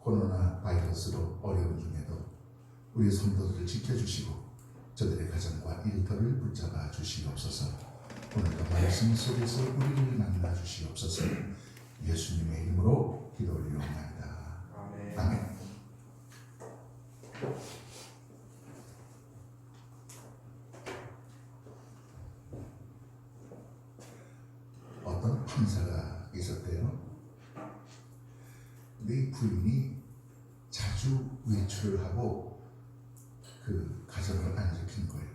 코로나 바이러스로 어려운 중에도 우리 성도들을 지켜주시고 저들의 가정과 일터를 붙잡아 주시옵소서. 오늘도 말씀 속에서 우리를 만나 주시옵소서. 예수님의 이름으로 기도 올리옵나이다. 아멘. 아멘. 어떤 판사가 있었대요. 네 부인이 자주 외출을 하고 그 가정을 안 지킨 거예요.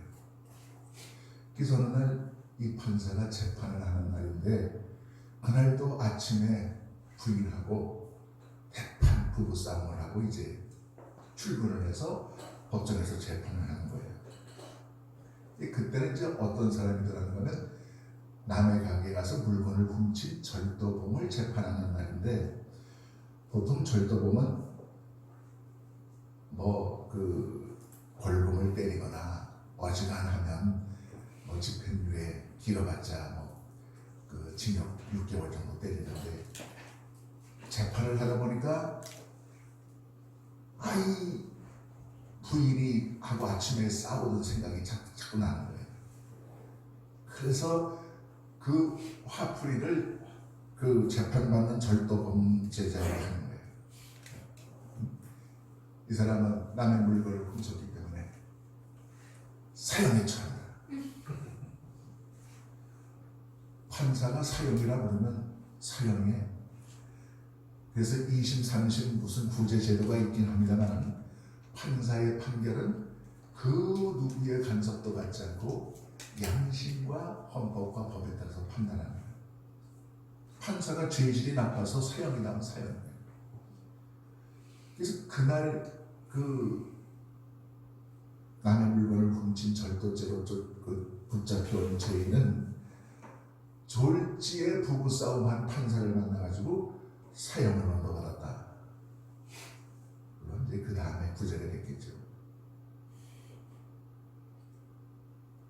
그래서 어느 날 이 판사가 재판을 하는 날인데 그날도 아침에 부인하고 대판 부부싸움을 하고 이제 출근을 해서 법정에서 재판을 하는 거예요. 그때는 이제 어떤 사람이더라는 거는 남의 가게에 가서 물건을 훔친 절도범을 재판하는 날인데, 보통 절도범은 그 벌금을 때리거나 어지간하면 집행유예 길어봤자 그 징역 6개월 정도 때리는데, 재판을 하다 보니까 아이 부인이 하고 아침에 싸우던 생각이 자꾸 나는 거예요. 그래서 그 화풀이를 그 재판받는 절도범 제자로 하는 거예요. 이 사람은 남의 물건을 훔쳤기 때문에 사형에 처한다. 판사가 사형이라 그러면 사형에, 그래서 2심, 3심 무슨 구제 제도가 있긴 합니다만 판사의 판결은 그 누구의 간섭도 받지 않고 양심과 헌법과 법에 따라서 판단하는 거예요. 판사가 죄질이 나빠서 사형이 나면 사형이에요. 그래서 그날 그 남의 물건을 훔친 절도죄로 붙잡혀온 죄인은 졸지에 부부싸움한 판사를 만나가지고 사형을 언도받았다. 물론 이제 그 다음에 구제가 됐겠죠.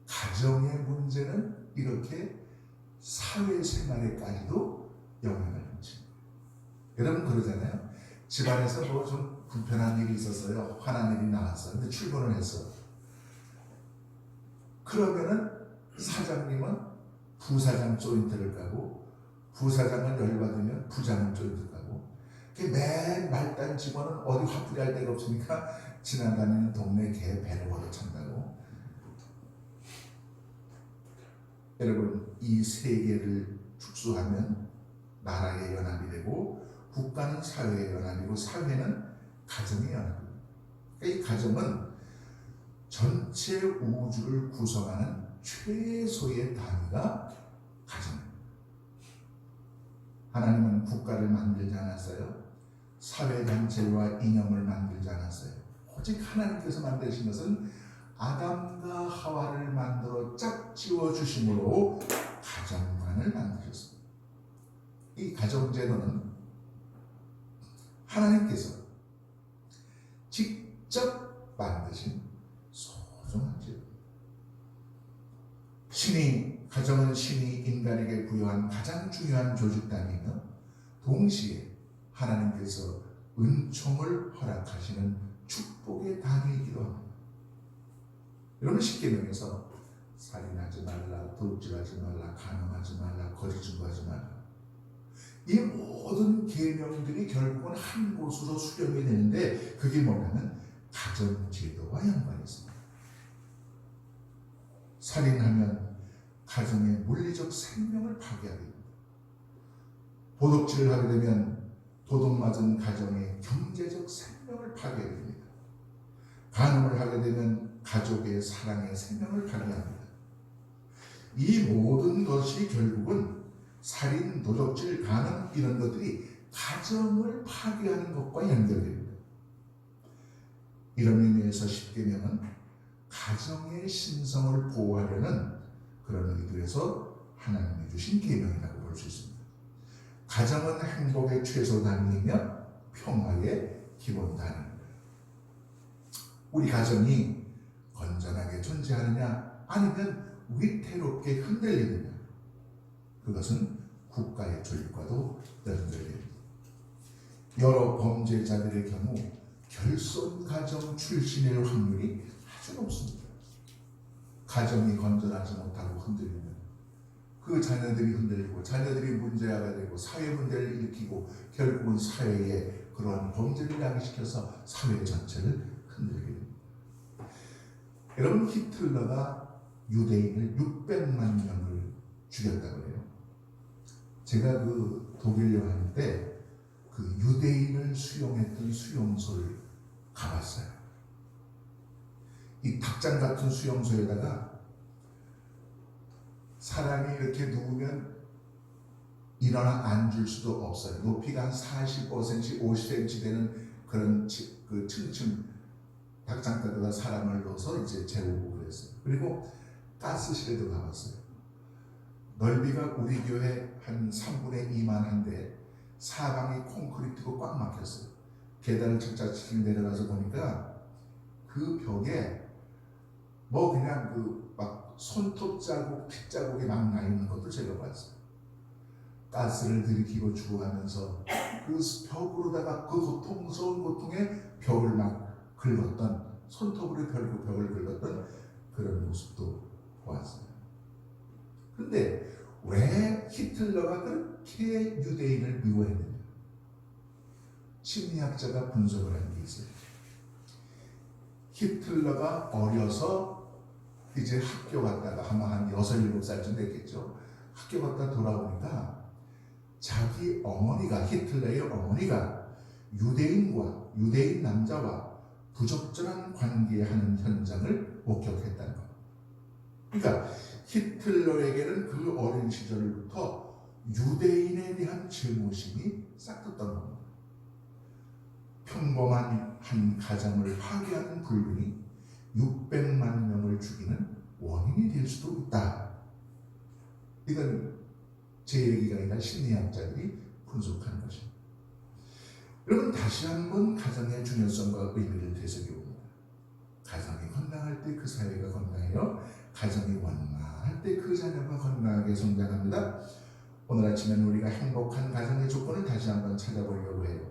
가정의 문제는 이렇게 사회생활에까지도 영향을 미칩니다. 여러분 그러잖아요. 집안에서 좀 불편한 일이 있었어요. 화난 일이 나왔어요. 근데 출근을 했어. 그러면은 사장님은 부사장 조인트를 까고, 부사장은 열받으면 부장은 조인트 까고, 맨 말단 직원은 어디 화풀이할 데가 없으니까 지나다니는 동네 개 배를 얻어찬다고. 여러분, 이 세 개를 축소하면 나라의 연합이 되고, 국가는 사회의 연합이고, 사회는 가정의 연합입니다. 이 가정은 전체 우주를 구성하는 최소의 단위가 가정입니다. 하나님은 국가를 만들지 않았어요. 사회단체와 이념을 만들지 않았어요. 오직 하나님께서 만드신 것은 아담과 하와를 만들어 짝지어 주심으로 가정관을 만드셨습니다. 이 가정제도는 하나님께서 직접 만드신 소중한 제도입니다. 가정은 신이 인간에게 부여한 가장 중요한 조직단위이며 동시에 하나님께서 은총을 허락하시는 축복의 단위이기도 합니다. 여러분, 십계명에서 살인하지 말라, 도둑질하지 말라, 간음하지 말라, 거짓 증거하지 말라, 이 모든 계명들이 결국은 한 곳으로 수렴이 되는데, 그게 뭐냐면 가정제도와 연관이 있습니다. 살인하면 가정의 물리적 생명을 파괴하게 됩니다. 도둑질을 하게 되면 도둑맞은 가정의 경제적 생명을 파괴하게 됩니다. 간음을 하게 되면 가족의 사랑의 생명을 파괴합니다. 이 모든 것이 결국은 살인, 도둑질, 간음 이런 것들이 가정을 파괴하는 것과 연결됩니다. 이런 의미에서 십계명은 가정의 신성을 보호하려는 그런 의도에서 하나님이 주신 계명이라고 볼 수 있습니다. 가정은 행복의 최소 단위이며 평화의 기본 단위입니다. 우리 가정이 건전하게 존재하느냐 아니면 위태롭게 흔들리느냐, 그것은 국가의 조직과도 연결됩니다. 여러 범죄자들의 경우 결손 가정 출신일 확률이 아주 높습니다. 가정이 건전하지 못하고 흔들리면 그 자녀들이 흔들리고 자녀들이 문제가 되고 사회 문제를 일으키고 결국은 사회에 그러한 범죄를 야기시켜서 사회 전체를 흔들게 됩니다. 여러분, 히틀러가 유대인을 600만 명을 죽였다고 해요. 제가 그 독일 여행 때 그 유대인을 수용했던 수용소를 가봤어요. 이 닭장 같은 수용소에다가 사람이 이렇게 누우면 일어나 앉을 수도 없어요. 높이가 한 45cm, 50cm 되는 그런 그 층층 닭장가에다 사람을 넣어서 이제 재우고 그랬어요. 그리고 가스실에도 가봤어요. 넓이가 우리 교회 한 3분의 2만 한데 사방이 콘크리트고 꽉 막혔어요. 계단을 착착 내려가서 보니까 그 벽에 뭐 그냥 그 막 손톱 자국, 피 자국이 막 나 있는 것도 제가 봤어요. 가스를 들이키고 죽어가면서 그 벽으로다가 그 고통스러운 고통에 벽을 막 긁었던, 손톱으로 벽을 긁었던 그런 모습도 보았어요. 근데 왜 히틀러가 그렇게 유대인을 미워했느냐? 심리학자가 분석을 한 게 있어요. 히틀러가 어려서 이제 학교 갔다가 아마 한 6, 7살쯤 됐겠죠. 학교 갔다 돌아오니까 자기 어머니가, 히틀러의 어머니가 유대인 남자와 부적절한 관계하는 현장을 목격했다는 겁니다. 그러니까 히틀러에게는 그 어린 시절부터 유대인에 대한 증오심이 싹 떴던 겁니다. 평범한 한 가정을 파괴하는 불륜이 600만 명을 죽이는 원인이 될 수도 있다. 이건 제 얘기가 아니라 심리학자들이 분석한 것입니다. 여러분, 다시 한번 가정의 중요성과 의미를 되새겨봅니다. 가정이 건강할 때 그 사회가 건강해요. 가정이 원만할 때 그 자녀가 건강하게 성장합니다. 오늘 아침에는 우리가 행복한 가정의 조건을 다시 한번 찾아보려고 해요.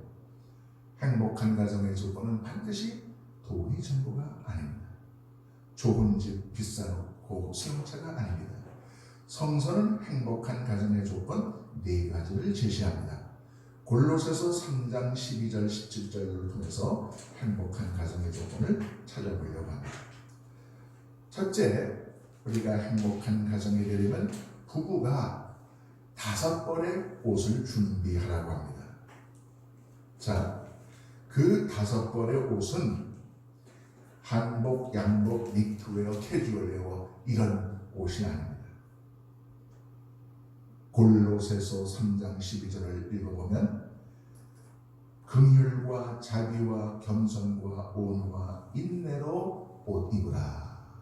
행복한 가정의 조건은 반드시 돈이 전부가 아닙니다. 좋은 집, 비싼 옷, 고급 승용차가 아닙니다. 성서는 행복한 가정의 조건 4가지를 제시합니다. 골로새서 3장 12절 17절을 통해서 행복한 가정의 조건을 찾아보려고 합니다. 첫째, 우리가 행복한 가정이 되려면 부부가 5벌의 옷을 준비하라고 합니다. 자, 그 5벌의 옷은 한복, 양복, 니트웨어, 캐주얼웨어 이런 옷이 아닙니다. 골로새서 3장 12절을 읽어보면 긍휼과 자비와 겸손과 온유와 인내로 옷 입으라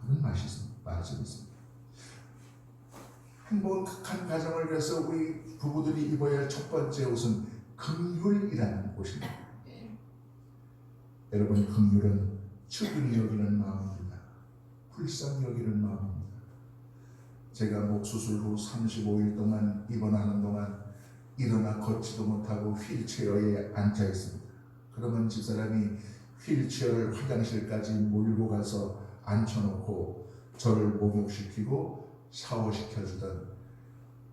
하는 말씀이 있습니다. 행복한 가정을 위해서 우리 부부들이 입어야 할 첫 번째 옷은 긍휼이라는 옷입니다. 여러분, 긍휼은 측은히 여기는 마음입니다. 불쌍히 여기는 마음입니다. 제가 목 수술 후 35일 동안 입원하는 동안 일어나 걷지도 못하고 휠체어에 앉아 있습니다. 그러면 집사람이 휠체어를 화장실까지 몰고 가서 앉혀놓고 저를 목욕시키고 샤워시켜주던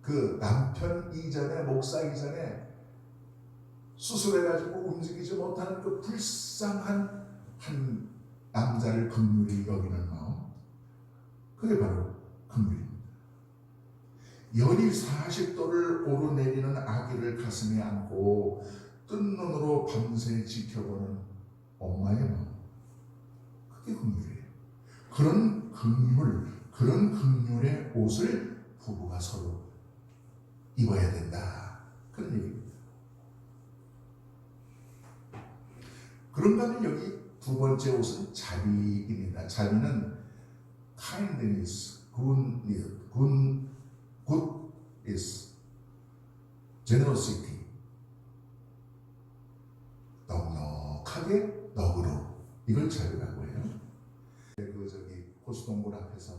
그 남편 이전에, 목사 이전에 수술해가지고 움직이지 못하는 그 불쌍한 한 남자를 긍휼히 여기는 마음, 그게 바로 긍휼입니다. 열이 40도를 오르내리는 아기를 가슴에 안고 뜬 눈으로 밤새 지켜보는 엄마의 마음, 그게 긍휼이에요. 그런 긍휼의 옷을 부부가 서로 입어야 된다, 그런 얘기입니다. 그런가 하면 여기 두 번째 옷은 자비입니다. 자비는 kindness, goodness, generosity, 넉넉하게 너그러, 이걸 자비라고 해요. 고수동굴 앞에서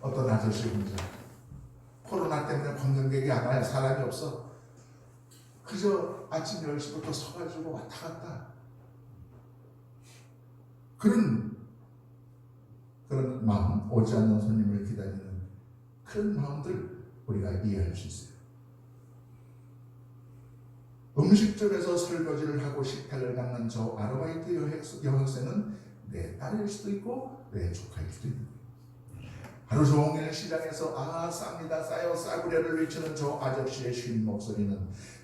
어떤 아저씨 혼자 코로나 때문에 관광객이 안 와요. 사람이 없어. 그저 아침 10시부터 서가지고 왔다 갔다 그런 마음, 오지 않는 손님을 기다리는 그런 마음들 우리가 이해할 수 있어요. 음식점에서 설거지를 하고 식탁을 닦는 저 아르바이트 여학생은 내 딸일 수도 있고 내 조카일 수도 있는 거예요. 하루 종일 시장에서 쌉니다 싸요 싸구려를 외치는 저 아저씨의 쉰 목소리는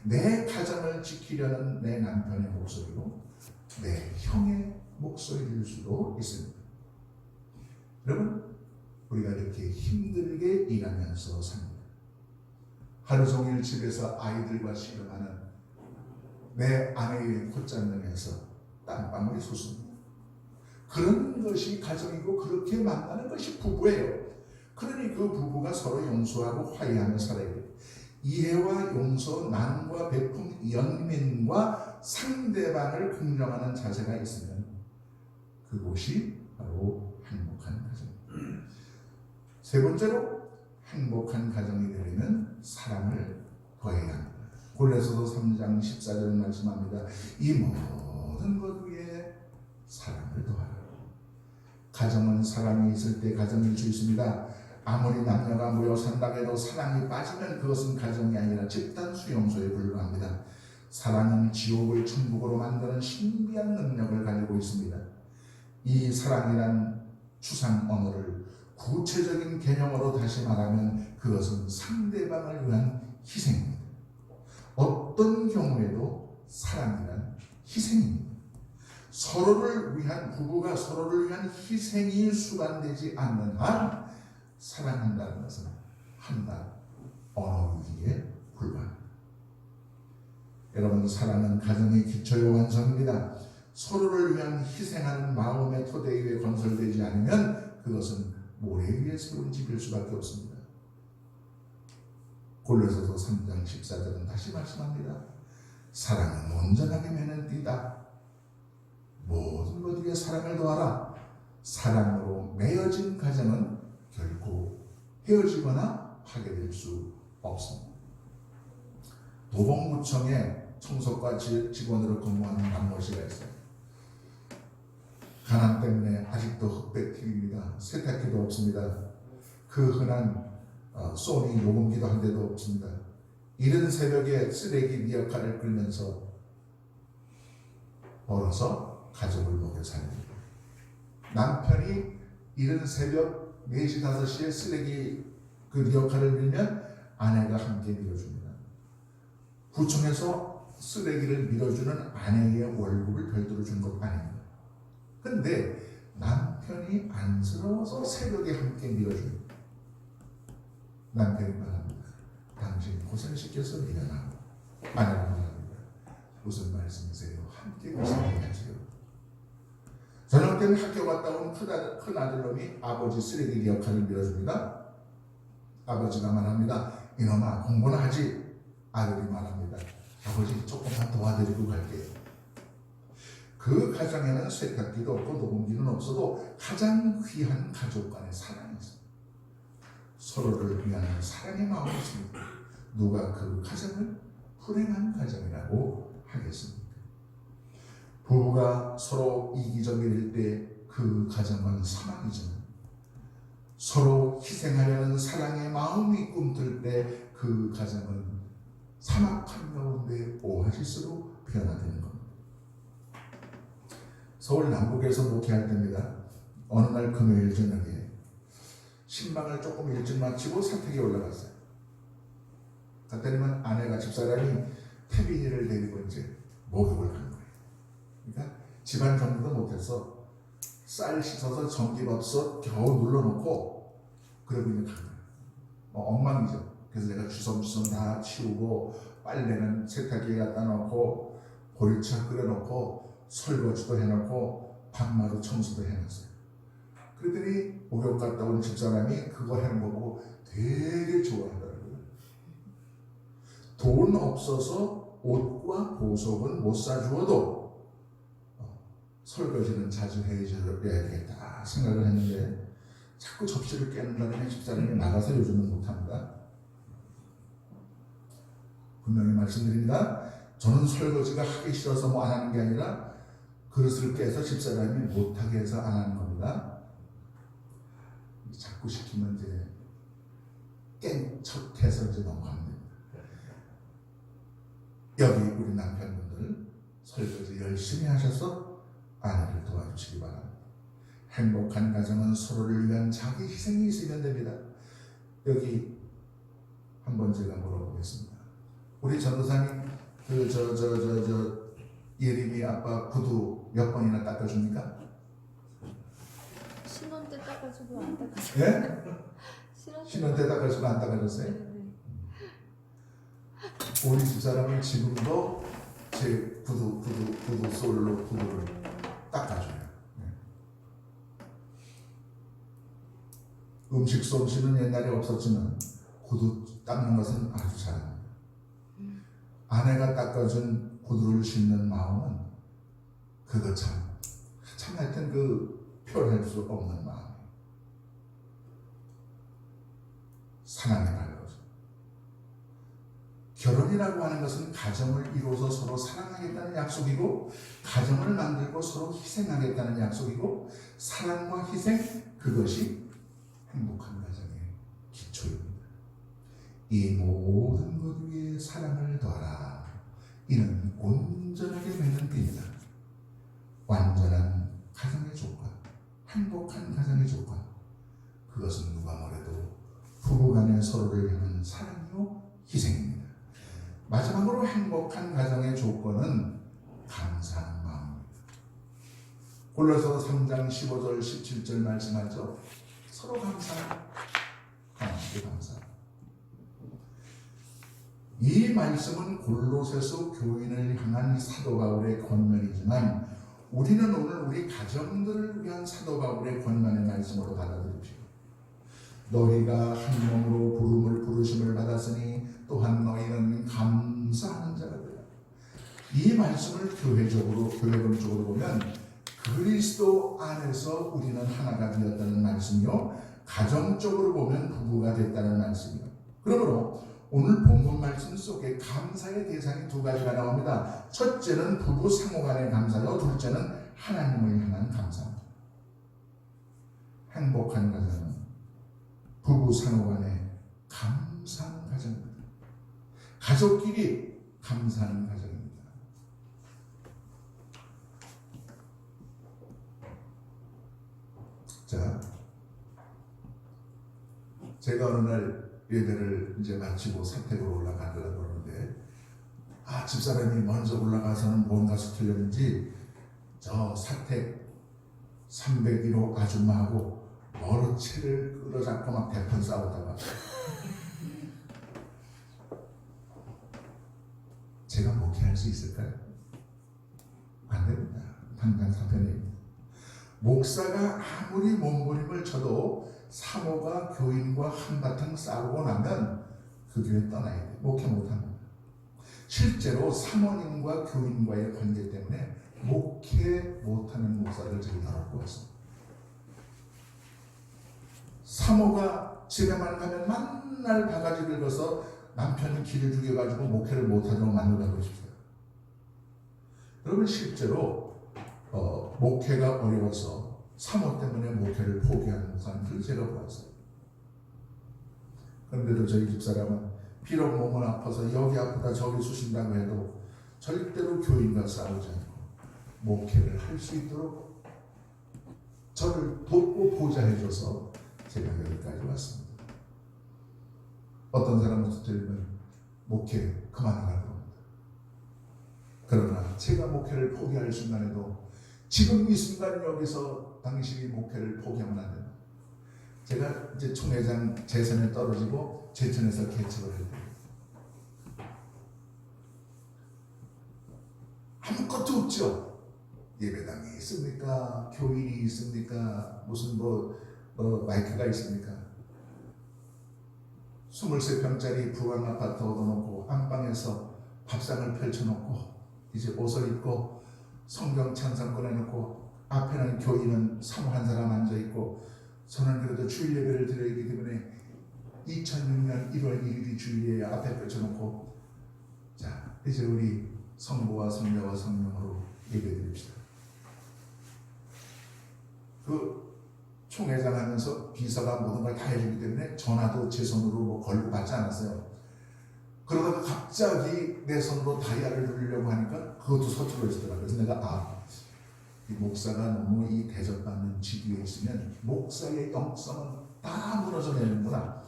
내 가정을 지키려는 내 남편의 목소리로 내 형의 목소리일 수도 있습니다. 여러분, 우리가 이렇게 힘들게 일하면서 삽니다. 하루 종일 집에서 아이들과 씨름하는 내 아내의 콧잔등에서 땀방울이 솟습니다. 그런 것이 가정이고 그렇게 만나는 것이 부부예요. 그러니 그 부부가 서로 용서하고 화해하며 살아야 돼요. 이해와 용서, 난과 베품, 연민과 상대방을 긍정하는 자세가 있으면 그곳이 바로 행복한 가정입니다. 세 번째로 행복한 가정이 되려면 사랑을 더해야 합니다. 골로새서 3장 14절 말씀합니다. 이 모든 것 위에 사랑을 더하라. 가정은 사랑이 있을 때 가정일 수 있습니다. 아무리 남녀가 모여 산다고 해도 사랑이 빠지면 그것은 가정이 아니라 집단 수용소에 불과합니다. 사랑은 지옥을 천국으로 만드는 신비한 능력을 가지고 있습니다. 이 사랑이란 추상 언어를 구체적인 개념으로 다시 말하면 그것은 상대방을 위한 희생입니다. 어떤 경우에도 사랑이란 희생입니다. 서로를 위한, 부부가 서로를 위한 희생이 수반되지 않는 한 사랑한다는 것은 한낱 언어 위에 불과합니다. 여러분, 사랑은 가정의 기초요 완성입니다. 서로를 위한 희생하는 마음의 토대 위에 건설되지 않으면 그것은 모래 위에 세운 집일 수밖에 없습니다. 골로새서 3장 14절은 다시 말씀합니다. 사랑은 온전하게 매는 띠다. 모든 것 위에 사랑을 더하라. 사랑으로 맺어진 가정은 결코 헤어지거나 파괴될 수 없습니다. 도봉구청에 청소과 직원으로 근무하는 남모 씨가 있어요. 가난 때문에 아직도 흑백TV입니다. 세탁기도 없습니다. 그 흔한 소니 녹음기도 한 대도 없습니다. 이른 새벽에 쓰레기 미역칼을 끌면서 벌어서 가족을 먹여 살립니다. 남편이 이른 새벽 4시, 5시에 쓰레기 그 미역칼을 밀면 아내가 함께 밀어줍니다. 구청에서 쓰레기를 밀어주는 아내의 월급을 별도로 준 것 아닙니다. 근데 남편이 안쓰러워서 새벽에 함께 밀어줍니다. 남편이 말합니다. 당신 고생시켜서 밀어나고. 아내가 말합니다. 무슨 말씀이세요? 함께 고생해야지요. 저녁 때는 학교 갔다 온 큰 아들놈이 아버지 쓰레기 역할을 밀어줍니다. 아버지가 말합니다. 이놈아, 공부나 하지. 아들이 말합니다. 아버지, 조금만 도와드리고 갈게요. 그 가정에는 세탁기도 없고 녹음기는 없어도 가장 귀한 가족 간의 사랑이 있습니다. 서로를 위한 사랑의 마음이 있습니다. 누가 그 가정을 불행한 가정이라고 하겠습니까? 부부가 서로 이기적일 때 그 가정은 사막이지만 서로 희생하려는 사랑의 마음이 꿈틀 때 그 가정은 사막 한가운데 오아시스로 변화되는 겁니다. 서울 남북에서 목회할 때입니다. 어느 날 금요일 저녁에 신방을 조금 일찍 마치고 사택에 올라갔어요. 그때는 아내가 집사람이 태빈이를 데리고 이제 목욕을 간 거예요. 그러니까 집안 정리도 못해서 쌀 씻어서 전기밥솥 겨우 눌러놓고 그러고 있는 간 거예요. 엉망이죠. 그래서 내가 주섬주섬 다 치우고 빨래는 세탁기에 갖다 놓고 보리차 끓여놓고 설거지도 해놓고 방마루 청소도 해놨어요. 그랬더니 목욕 갔다 온 집사람이 그거 해놓은 거 보고 되게 좋아하더라고요. 돈 없어서 옷과 보석은 못 사주어도 설거지는 자주 해야겠다 생각을 했는데 자꾸 접시를 깨는 바람에 집사람이 나가서 요즘은 못합니다. 분명히 말씀드립니다. 저는 설거지가 하기 싫어서 뭐 안 하는 게 아니라 그릇을 깨서 집사람이 못하게 해서 안 하는 겁니다. 자꾸 시키면 이제 깬 척해서 이제 넘어가면 됩니다. 여기 우리 남편분들 설거지 열심히 하셔서 아내를 도와주시기 바랍니다. 행복한 가정은 서로를 위한 자기 희생이 있으면 됩니다. 여기 한번 제가 물어보겠습니다. 우리 전도사님 예림이 아빠 구두 몇 번이나 닦아줍니까? 신혼 때 닦아주고 안 닦아주고. 예? 신혼 때 닦아주고 안 닦아줬어요? 네. 우리 집사람은 지금도 제 구두 솔로 구두를 닦아줘요. 음식 솜씨는 옛날에 없었지만 구두 닦는 것은 아주 잘합니다. 아내가 닦아준 구두를 신는 마음은 그거 참 하여튼 그 표현할 수 없는 마음이에요. 사랑의 발로죠. 결혼이라고 하는 것은 가정을 이루어서 서로 사랑하겠다는 약속이고, 가정을 만들고 서로 희생하겠다는 약속이고, 사랑과 희생, 그것이 행복한 가정의 기초입니다. 이 모든 것 위에 사랑을 더하라. 이는 온전하게 맺는 띠이다. 완전한 가정의 조건, 행복한 가정의 조건, 그것은 누가 뭐래도 부부간의 서로를 향한 사랑이요 희생입니다. 마지막으로 행복한 가정의 조건은 감사하는 마음입니다. 골로새 3장 15절 17절 말씀하죠. 서로 감사하고 하나님께 감사하고. 이 말씀은 골로새서 교인을 향한 사도 바울의 권면이지만 우리는 오늘 우리 가정들을 위한 사도 바울의 권면의 말씀으로 받아들입시다. 너희가 한 몸으로 부르심을 받았으니 또한 너희는 감사하는 자가 되라. 이 말씀을 교회론적으로 보면 그리스도 안에서 우리는 하나가 되었다는 말씀이요, 가정적으로 보면 부부가 됐다는 말씀이요. 그러므로 오늘 본문 말씀 속에 감사의 대상이 두 가지가 나옵니다. 첫째는 부부 상호간의 감사요, 둘째는 하나님을 향한 감사입니다. 행복한 가정은 부부 상호간에 감사하는 가정입니다. 가족끼리 감사하는 가정입니다. 자, 제가 어느 날 예배를 이제 마치고 사택으로 올라가려고 그러는데, 집사람이 먼저 올라가서는 뭔가 서툴렸는지 저 사택 301호 아줌마하고 머리채를 끌어잡고 막 대판 싸우다가 제가 목회할 수 있을까요? 안 됩니다. 당장 사편입니다. 목사가 아무리 몸부림을 쳐도 사모가 교인과 한바탕 싸우고 나면 그 교회 떠나야 돼요. 목회 못합니다. 실제로 사모님과 교인과의 관계 때문에 목회 못하는 목사를 저희 여러 보았습니다. 사모가 집에만 가면 맨날 바가지 긁어서 남편이 기를 죽여가지고 목회를 못하도록 만들어가고 싶어요. 여러분, 실제로 목회가 어려워서 사모 때문에 목회를 포기하는 목사님들 제가 보았어요. 그런데도 저희 집사람은 비록 몸은 아파서 여기 아프다 저기 쑤신다고 해도 절대로 교인과 싸우지 않고 목회를 할 수 있도록 저를 돕고 보좌해줘서 제가 여기까지 왔습니다. 어떤 사람은 들으면 목회 그만하라고 합니다. 그러나 제가 목회를 포기할 순간에도 지금 이 순간 여기서 당신이 목회를 포기하면 안 된다. 제가 이제 총회장 재선에 떨어지고 제천에서 개척을 할 때 아무것도 없죠. 예배당이 있습니까? 교인이 있습니까? 무슨 마이크가 있습니까? 23평짜리 부강 아파트 얻어놓고 안방에서 밥상을 펼쳐놓고 이제 옷을 입고 성경 찬송 꺼내놓고 앞에는 교인은 사모 한 사람 앉아있고, 저는 그래도 주일 예배를 드리기 때문에 2006년 1월 1일이 주일이에요. 앞에 펼쳐놓고, 자 이제 우리 성부와 성자와 성령으로 예배드립시다. 그 총회장 하면서 비서가 모든 걸 다 해주기 때문에 전화도 제 손으로 뭐 걸고 받지 않았어요. 그러다가 갑자기 내 손으로 다이아를 누르려고 하니까 그것도 서툴러 있더라고요. 그래서 내가 이 목사가 너무 이 대접받는 직위에 있으면 목사의 영성은 다 무너져 내는구나.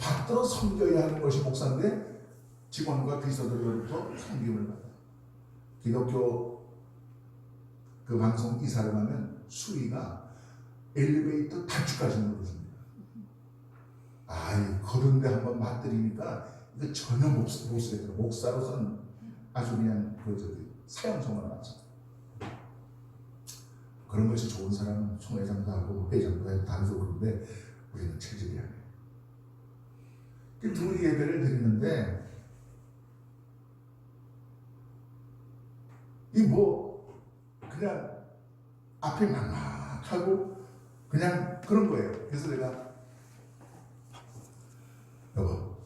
받들어 섬겨야 하는 것이 목사인데 직원과 비서들로부터 섬김을 받아. 기독교 그 방송 이사를 하면 수위가 엘리베이터 단추까지 누르십니다. 그런데 한번 맞들이니까 이거 전혀 못 쓰겠더라고요. 목사로서는 아주 그냥 사형선고를 맞죠. 그런 것이 좋은 사람은 총회장도 하고 회장도 해도 다 좋은데 우리는 체질이 아니에요. 둘이 예배를 드리는데 그냥 앞에 막막하고 그냥 그런 거예요. 그래서 내가 여보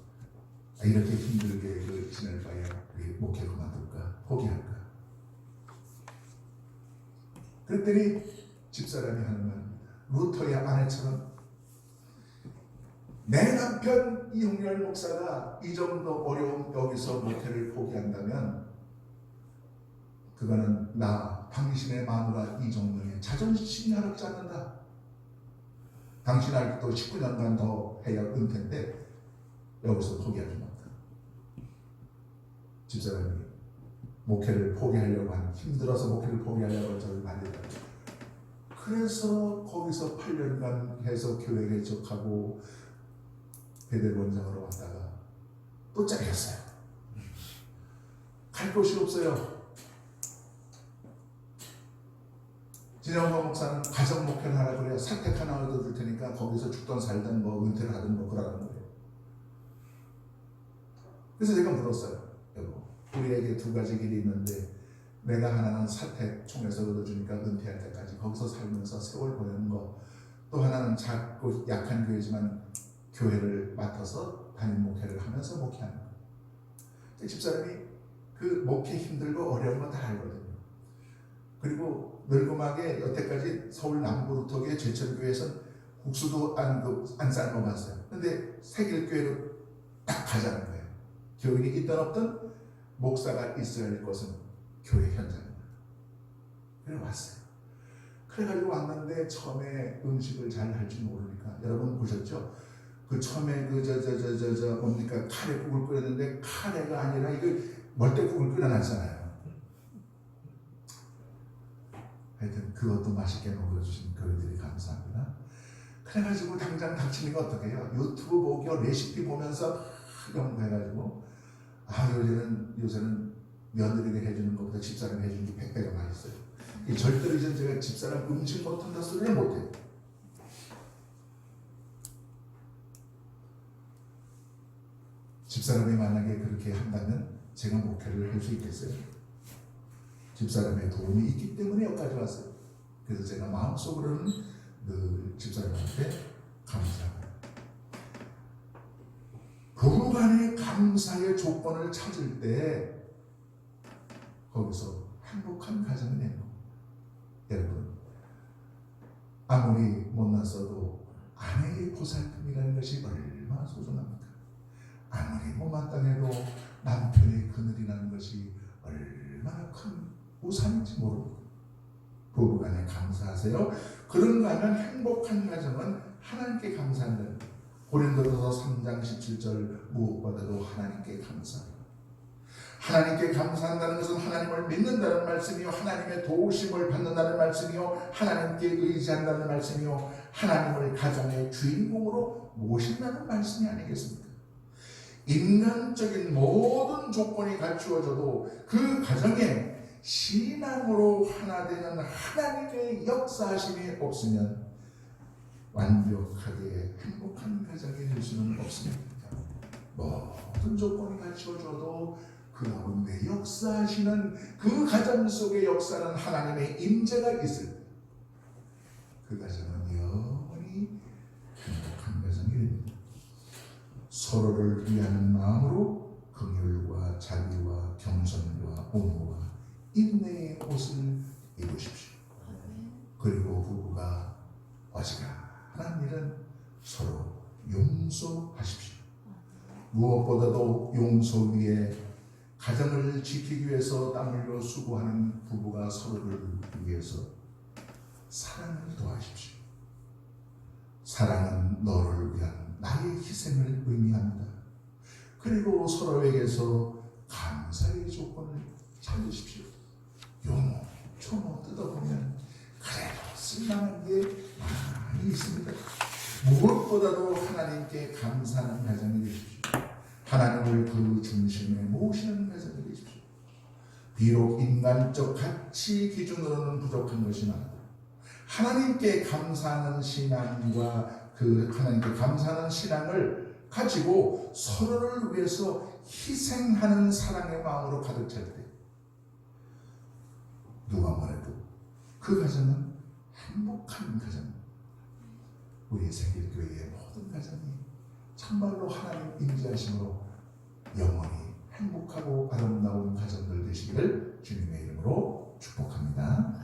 이렇게 힘들게 지낼 바에 우리 목회 그만둘까 포기할까. 그랬더니 집사람이 하는 말입니다. 루터의 아내처럼 내 남편 이홍렬 목사가 이 정도 어려운 여기서 목회를 포기한다면 그거는 당신의 마누라 이정명의 자존심이 하락지 않는다. 당신 아직도 19년간 더 해야 은퇴인데 여기서 포기하지 못한다. 집사람이 목회를 포기하려고 하는 힘들어서 목회를 포기하려고 저를 말리더라고요. 그래서 거기서 8년간 해서 교회 개척하고 배대원장으로 왔다가 또 잘렸어요. 갈 곳이 없어요. 진영호 목사는 가정 목회를 하라 그래요. 사택 하나 얻어줄 테니까 거기서 죽던 살던 은퇴를 하든 그러라는 거예요. 그래서 제가 물었어요. 여보, 우리에게 두 가지 길이 있는데 내가 하나는 사택 총에서 얻어주니까 은퇴할 때까지 거기서 살면서 세월 보내는 거, 또 하나는 작고 약한 교회지만 교회를 맡아서 담임 목회를 하면서 목회하는 거. 집사람이 그 목회 힘들고 어려운 거 다 알거든요. 그리고 늙음하게 여태까지 서울 남부루터교회 제천교회에서는 국수도 안 삶아봤어요. 근데 세길교회로 딱 가자는 거예요. 교인이 있든 없든 목사가 있어야 할 것은 교회 현장입니다. 그래 왔어요. 그래가지고 왔는데 처음에 음식을 잘 할 줄 모르니까, 여러분 보셨죠? 그 처음에 뭡니까 카레국을 끓였는데 카레가 아니라 이거 멀대국을 끓여놨잖아요. 하여튼 그것도 맛있게 먹어주신 교회들이 감사합니다. 그래가지고 당장 닥치니까 어떻게 해요? 유튜브 보고 레시피 보면서 연구해가지고 요새는 며느리가 해주는 것보다 집사람이 해주는 게 100배가 맛있어요. 절대로 이제 제가 집사람 음식 못한다 소리를 못해요. 집사람이 만약에 그렇게 한다면 제가 목회를 할 수 있겠어요? 집사람의 도움이 있기 때문에 여기까지 왔어요. 그래서 제가 마음속으로는 늘 집사람한테 감사합니다. 부부간의 감사의 조건을 찾을 때 거기서 행복한 가정이 되는 겁니다. 여러분, 아무리 못났어도 아내의 보살핌이라는 것이 얼마나 소중합니까? 아무리 못마땅해도 남편의 그늘이라는 것이 얼마나 큰 우산인지 모릅니다. 부부간에 감사하세요. 그런가 하면 행복한 가정은 하나님께 감사한다는 거예요. 고린도전서 3장 17절 무엇보다도 하나님께 감사합니다. 하나님께 감사한다는 것은 하나님을 믿는다는 말씀이요, 하나님의 도우심을 받는다는 말씀이요, 하나님께 의지한다는 말씀이요, 하나님을 가정의 주인공으로 모신다는 말씀이 아니겠습니까? 인간적인 모든 조건이 갖추어져도 그 가정에 신앙으로 하나 되는 하나님의 역사하심이 없으면 완벽하게 행복한 가정이 될 수는 없습니다. 모든 조건이 갖추어져도 그 가운데 역사하시는 그 가정 속의 역사는 하나님의 임재가 있을 때 그 가정은 영원히 행복한 가정이 됩니다. 서로를 위하는 마음으로 긍휼과 자비와 겸손과 부모가 인내의 옷을 입으십시오. 그리고 부부가 어지간한 일은 서로 용서하십시오. 무엇보다도 용서 위에 가정을 지키기 위해서 땀 흘려 수고하는 부부가 서로를 위해서 사랑을 도와십시오. 사랑은 너를 위한 나의 희생을 의미합니다. 그리고 서로에게서 감사의 조건을 찾으십시오. 용어, 초모 뜯어보면 그래도 쓸만한 게 많이 있습니다. 무엇보다도 하나님께 감사하는 가정이 되십시오. 하나님을 그 중심에 모시는 가정이 되십시오. 비록 인간적 가치 기준으로는 부족한 것이나 하나님께 감사하는 신앙과 그 하나님께 감사하는 신앙을 가지고 서로를 위해서 희생하는 사랑의 마음으로 가득 찰 때 누가 뭐래도 그 가정은 행복한 가정. 우리 생길교회의 모든 가정이 참말로 하나님 임재하심으로 영원히 행복하고 아름다운 가정들 되시기를 주님의 이름으로 축복합니다.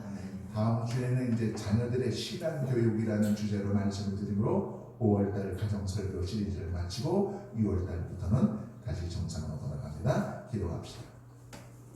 다음 주에는 이제 자녀들의 신앙교육이라는 주제로 말씀을 드리므로 5월달 가정설교 시리즈를 마치고 6월달부터는 다시 정상으로 돌아갑니다. 기도합시다.